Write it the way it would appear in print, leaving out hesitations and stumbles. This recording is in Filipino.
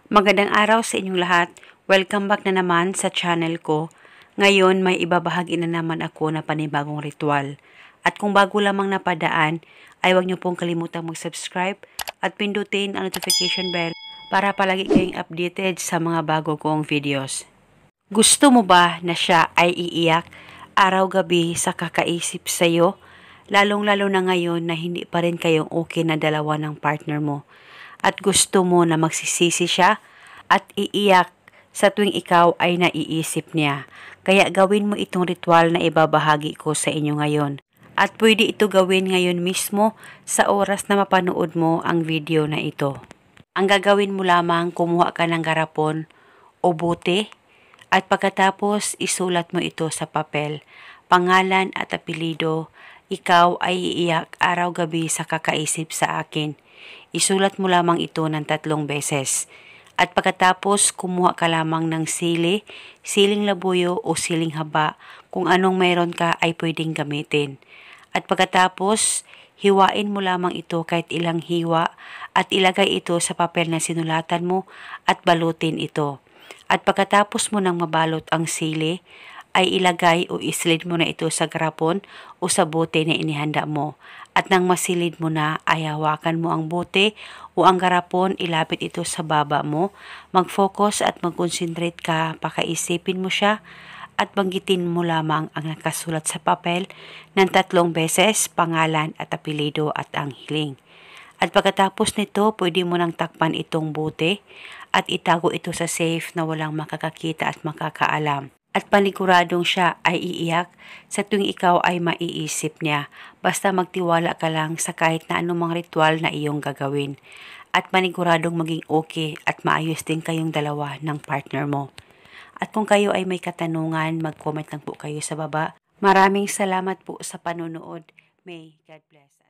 Magandang araw sa inyong lahat. Welcome back na naman sa channel ko. Ngayon may ibabahagi na naman ako na panibagong ritual. At kung bago lamang napadaan, ay huwag niyo pong kalimutang mag-subscribe at pindutin ang notification bell para palagi kayong updated sa mga bago kong videos. Gusto mo ba na siya ay iiyak araw-gabi sa kakaisip sa iyo? Lalong-lalo na ngayon na hindi pa rin kayong okay na dalawa ng partner mo. At gusto mo na magsisisi siya at iiyak sa tuwing ikaw ay naiisip niya. Kaya gawin mo itong ritual na ibabahagi ko sa inyo ngayon. At pwede ito gawin ngayon mismo sa oras na mapanood mo ang video na ito. Ang gagawin mo lamang, kumuha ka ng garapon o bote at pagkatapos isulat mo ito sa papel. Pangalan at apelido, ikaw ay iiyak araw-gabi sa kakaisip sa akin. Isulat mo lamang ito ng 3 beses. At pagkatapos, kumuha ka lamang ng sili, siling labuyo o siling haba. Kung anong mayroon ka ay pwedeng gamitin. At pagkatapos, hiwain mo lamang ito kahit ilang hiwa at ilagay ito sa papel na sinulatan mo at balutin ito. At pagkatapos mo nang mabalot ang sili, ay ilagay o islid mo na ito sa garapon o sa bote na inihanda mo. At nang masilid mo na, ay hawakan mo ang bote o ang garapon, ilapit ito sa baba mo. Mag-focus at mag-concentrate ka, pakaisipin mo siya at banggitin mo lamang ang nakasulat sa papel ng 3 beses, pangalan at apelido at ang hiling. At pagkatapos nito, pwede mo nang takpan itong bote at itago ito sa safe na walang makakakita at makakaalam. At paniguradong siya ay iiyak sa tuwing ikaw ay maiisip niya. Basta magtiwala ka lang sa kahit na anumang ritual na iyong gagawin. At paniguradong maging okay at maayos din kayong dalawa ng partner mo. At kung kayo ay may katanungan, mag-comment lang po kayo sa baba. Maraming salamat po sa panonood. May God bless.